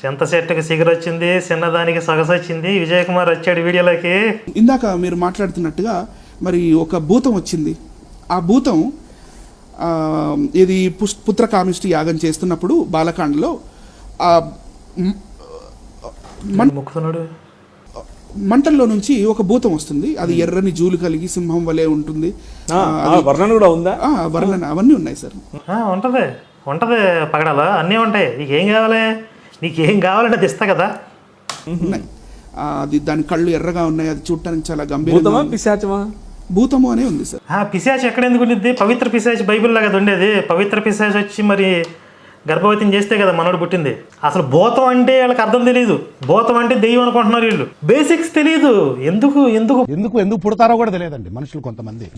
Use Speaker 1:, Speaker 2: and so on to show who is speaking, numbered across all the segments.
Speaker 1: చింత చెట్టుకి సిగురు వచ్చింది, చిన్నదానికి సొగసు వచ్చింది. విజయ్ కుమార్ వచ్చాడు వీడియోలోకి.
Speaker 2: ఇందాక మీరు మాట్లాడుతున్నట్టుగా మరి ఒక భూతం వచ్చింది. ఆ భూతం ఇది పుత్రకామిష్టి యాగం చేస్తున్నప్పుడు బాలకాండలో
Speaker 1: మొక్కుతున్నాడు,
Speaker 2: మంటల్లో నుంచి ఒక భూతం వస్తుంది. అది ఎర్రని జూలు కలిగి సింహం వలె ఉంటుంది.
Speaker 3: వర్ణన కూడా ఉందా?
Speaker 2: వర్ణన అవన్నీ ఉన్నాయి సార్.
Speaker 1: ఉంటది ఉంటది పగడాలో అన్నీ ఉంటాయి. నీకేం కావాలి, నీకేం కావాలంటే అది ఇస్తా కదా.
Speaker 2: అది దాని కళ్ళు ఎర్రగా ఉన్నాయి. అది చూడటానికి చాలా గంభీరంగా.
Speaker 3: పిశాచమా?
Speaker 2: భూతము అనే ఉంది సార్.
Speaker 1: పిశాచి ఎక్కడ ఎందుకు ఉండిద్ది? పవిత్ర పిశాచి బైబిల్ లాగా ఉండేది. పవిత్ర పిశాచి వచ్చి మరి గర్భవతిని చేస్తే కదా మనోడు పుట్టింది. అసలు భూతం అంటే వాళ్ళకి అర్థం తెలియదు. భూతం అంటే దెయ్యం అనుకుంటున్నారు వీళ్ళు. బేసిక్స్ తెలియదు. ఎందుకు ఎందుకు
Speaker 4: ఎందుకు ఎందుకు పుడతారో కూడా తెలియదండి మనుషులు. కొంతమంది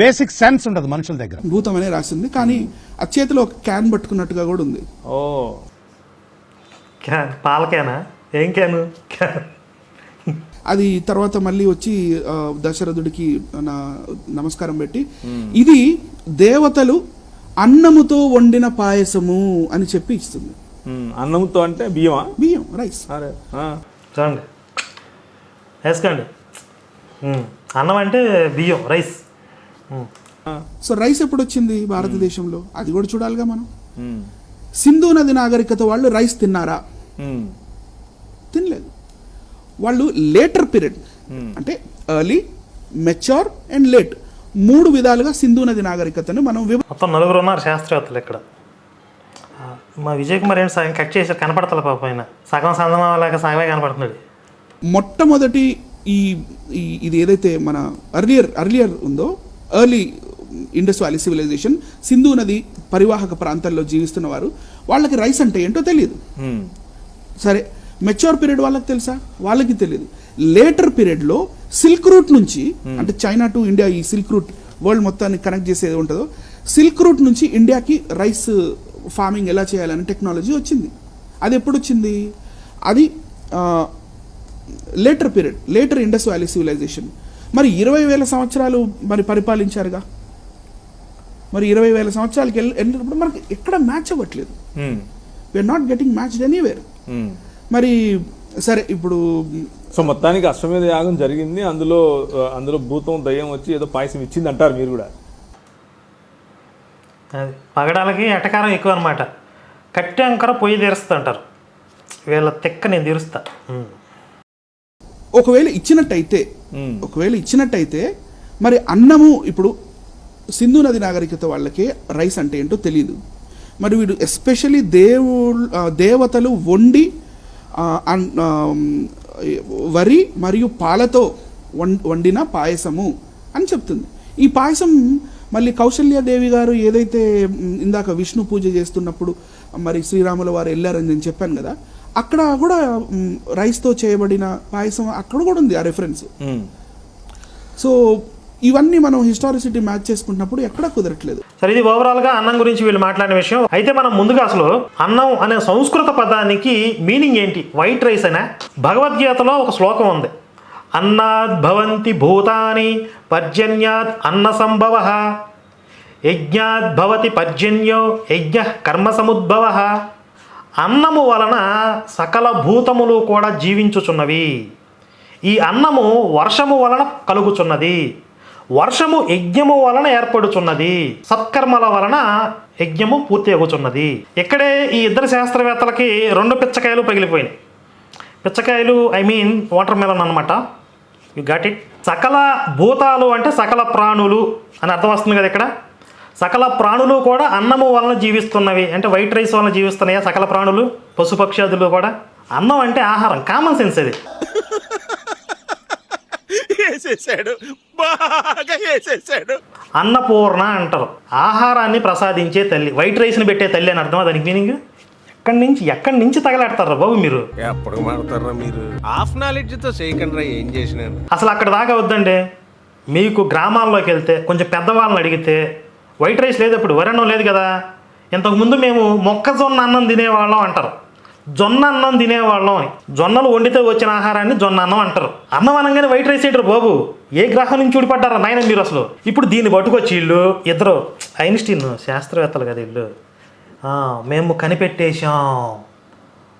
Speaker 4: బేసిక్ సెన్స్ ఉండదు మనుషుల దగ్గర.
Speaker 2: భూతం అనే రాసింది, కానీ ఆ చేతిలో ఒక క్యాన్ పట్టుకున్నట్టుగా కూడా ఉంది.
Speaker 1: ఓ క్యాన్, పాల క్యానా? ఏం క్యాను?
Speaker 2: అది తర్వాత మళ్ళీ వచ్చి దశరథుడికి నమస్కారం పెట్టి ఇది దేవతలు అన్నముతో వండిన పాయసము అని చెప్పి ఇస్తుంది.
Speaker 3: అన్నంతో అంటే బియ్యమా?
Speaker 2: బియ్యం, రైస్.
Speaker 1: చూడండి, వేసుకోండి. అన్నం అంటే బియ్యం, రైస్.
Speaker 2: సో రైస్ ఎప్పుడు వచ్చింది భారతదేశంలో? అది కూడా చూడాలిగా మనం. సింధు నది నాగరికత వాళ్ళు రైస్ తిన్నారా? తినలేదు. వాళ్ళు లేటర్ పీరియడ్ అంటే ఎర్లీ, మెచ్యూర్ అండ్ లేట్, 3 విధాలుగా సింధు నది నాగరికతను మనం
Speaker 1: మొత్తం 4 ఉన్నారు శాస్త్రవేత్తలు ఇక్కడ. మా విజయ్ కుమార్ ఏంటి సగం కట్ చేసి కనపడతలే పాప, ఆయన సగం సందమాలేక సగమే కనపడుతున్నాడు.
Speaker 2: మొట్టమొదటి ఇది ఏదైతే మన అర్లియర్ ఉందో, early Indus valley civilization, Sindhu నది పరివాహక ప్రాంతాల్లో జీవిస్తున్న వారు, వాళ్ళకి రైస్ అంటే ఏంటో తెలియదు. సరే, మెచ్యూర్ పీరియడ్ వాళ్ళకి తెలుసా? వాళ్ళకి తెలియదు. లేటర్ పీరియడ్లో సిల్క్ రూట్ నుంచి, అంటే చైనా టు ఇండియా, ఈ సిల్క్ రూట్ వరల్డ్ మొత్తాన్ని కనెక్ట్ చేసేది ఉంటుందో, సిల్క్ రూట్ నుంచి ఇండియాకి రైస్ ఫార్మింగ్ ఎలా చేయాలని టెక్నాలజీ వచ్చింది. అది ఎప్పుడు వచ్చింది? అది later period, later Indus valley civilization. మరి 20,000 సంవత్సరాలు మరి పరిపాలించారుగా. మరి 20,000 సంవత్సరాలకి వెళ్ళినప్పుడు మనకి ఎక్కడ మ్యాచ్ అవ్వట్లేదు. We are not getting matched anywhere. మరి సరే, ఇప్పుడు
Speaker 3: సో మొత్తానికి అశ్వమేధ యాగం జరిగింది. అందులో భూతం దయ్యం వచ్చి ఏదో పాయసం ఇచ్చింది అంటారు మీరు కూడా.
Speaker 1: అది పగడాలకి ఎటకారం ఎక్కువ అనమాట. కట్టెంకర పొయ్యి తీరుస్తా అంటారు. వీళ్ళ తెక్క నేను తీరుస్తా.
Speaker 2: ఒకవేళ ఇచ్చినట్టయితే మరి అన్నము, ఇప్పుడు సింధు నది నాగరికత వాళ్ళకి రైస్ అంటే ఏంటో తెలియదు. మరి వీడు ఎస్పెషలీ దేవతలు వండి వరి మరియు పాలతో వండిన పాయసము అని చెప్తుంది. ఈ పాయసం మళ్ళీ కౌశల్యాదేవి గారు ఏదైతే ఇందాక విష్ణు పూజ చేస్తున్నప్పుడు మరి శ్రీరాముల వారు వెళ్ళారని నేను చెప్పాను కదా, అక్కడ కూడా రైస్తో చేయబడిన పాయసం అక్కడ కూడా ఉంది ఆ రెఫరెన్స్. సో ఇవన్నీ మనం హిస్టారిసిటీ మ్యాచ్ చేసుకుంటున్నప్పుడు ఎక్కడ కుదరట్లేదు.
Speaker 1: సరే, ఇది ఓవరాల్గా అన్నం గురించి వీళ్ళు మాట్లాడిన విషయం. అయితే మనం ముందుగా అసలు అన్నం అనే సంస్కృత పదానికి మీనింగ్ ఏంటి? వైట్ రైస్ అనే. భగవద్గీతలో ఒక శ్లోకం ఉంది, అన్నాద్ భవంతి భూతాని పర్జన్యాత్ అన్న సంభవ, యజ్ఞాద్ భవతి పర్జన్యో యజ్ఞ కర్మ సముద్భవ. అన్నము వలన సకల భూతములు కూడా జీవించుచున్నవి. ఈ అన్నము వర్షము వలన కలుగుచున్నది. వర్షము యజ్ఞము వలన ఏర్పడుచున్నది. సత్కర్మల వలన యజ్ఞము పూర్తి అగుచున్నది. ఇక్కడే ఈ ఇద్దరు శాస్త్రవేత్తలకి 2 పిచ్చకాయలు పగిలిపోయినాయి. పిచ్చకాయలు ఐ మీన్ వాటర్ మెలన్ అనమాట. You got it. సకల భూతాలు అంటే సకల ప్రాణులు అని అర్థం వస్తుంది కదా ఇక్కడ. సకల ప్రాణులు కూడా అన్నము వలన జీవిస్తున్నవి. అంటే వైట్ రైస్ వలన జీవిస్తున్నాయా సకల ప్రాణులు, పశుపక్షాదులు కూడా? అన్నం అంటే ఆహారం, కామన్ సెన్స్ అది. అన్నపూర్ణ అంటారు, ఆహారాన్ని ప్రసాదించే తల్లి, వైట్ రైస్ని పెట్టే తల్లి అని అర్థమా దానికి మీనింగ్? ఎక్కడి నుంచి తగలాడతారా బాబు మీరు?
Speaker 5: ఎప్పుడు మాడతారా మీరు? హాఫ్ నాలెడ్జ్తో చేయకుండా ఏం చేసినాను.
Speaker 1: అసలు అక్కడ దాకా వద్దండి. మీకు గ్రామాల్లోకి వెళ్తే కొంచెం పెద్దవాళ్ళని అడిగితే వైట్ రైస్ లేదు, అప్పుడు వరి అన్నం లేదు కదా. ఇంతకుముందు మేము మొక్కజొన్న అన్నం తినేవాళ్ళం అంటారు, జొన్న అన్నం తినేవాళ్ళం అని. జొన్నలు వండితే వచ్చిన ఆహారాన్ని జొన్న అన్నం అంటారు. అన్నం అనగానే వైట్ రైస్ ఏంటారు బాబు? ఏ గ్రహం నుంచి ఊడిపడ్డారా నాయన మీరు అసలు? ఇప్పుడు దీన్ని పట్టుకొచ్చి వీళ్ళు ఇద్దరు ఐన్స్టీన్ శాస్త్రవేత్తలు కదా వీళ్ళు, మేము కనిపెట్టేశాం,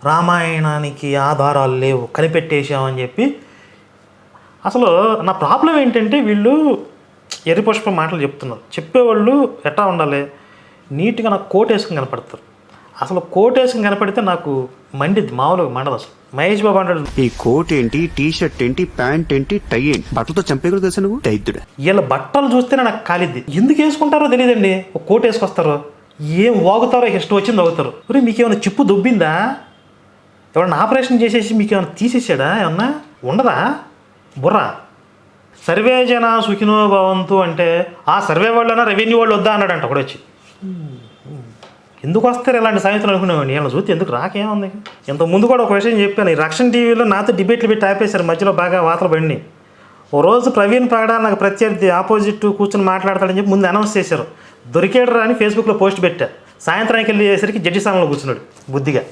Speaker 1: రామాయణానికి ఆధారాలు లేవు కనిపెట్టేశామని చెప్పి. అసలు నా ప్రాబ్లం ఏంటంటే వీళ్ళు ఎర్రిపుష్ప మాటలు చెప్తున్నారు. చెప్పేవాళ్ళు ఎట్లా ఉండాలి, నీట్గా నాకు కోట్ వేసుకుని కనపడతారు. అసలు కోట్ వేసుకుని కనపడితే నాకు మండిద్ది, మామూలుగా మండదు. అసలు మహేష్ బాబు అంటాడు,
Speaker 6: ఈ కోట్ ఏంటి, టీ షర్ట్ ఏంటి, ప్యాంట్ ఏంటి, టై ఏంటి, బట్టలతో చంపే కూడా తెలుసా నువ్వు దైద్యుడా.
Speaker 1: వీళ్ళ బట్టలు చూస్తేనే నాకు కాలిద్ది. ఎందుకు వేసుకుంటారో తెలియదండి. ఒక కోట్ వేసుకొస్తారు, ఏం వాగుతారో ఇష్టం వచ్చింది వాగుతారు. మరి మీకు ఏమైనా చిప్పు దొబ్బిందా, ఎవరైనా ఆపరేషన్ చేసేసి మీకు ఏమైనా తీసేసాడా, ఏమన్నా ఉండదా బుర్ర? సర్వే జన సుఖినో భవంతు అంటే ఆ సర్వే వాళ్ళైనా రెవెన్యూ వాళ్ళు వద్దా అన్నాడంట ఒకడు వచ్చి. ఎందుకు వస్తారు ఇలాంటి సాయంత్రం అనుకునేవాడిని, వీళ్ళని చూస్తే ఎందుకు రాకేముంది. ఇంత ముందు కూడా ఒక విషయం చెప్పాను, ఈ రక్షణ టీవీలో నాతో డిబేట్లు పెట్టి ఆపేశారు, మధ్యలో బాగా వాతలు పడినాయి. ఓ రోజు ప్రవీణ్ పగడా నాకు ప్రత్యర్థి ఆపోజిట్ కూర్చొని మాట్లాడతాడని చెప్పి ముందు అనౌన్స్ చేశారు. దొరికేడు అని ఫేస్బుక్లో పోస్ట్ పెట్టా. సాయంత్రానికి వెళ్ళేసరికి జడ్జి స్థానంలో కూర్చున్నాడు బుద్ధిగా.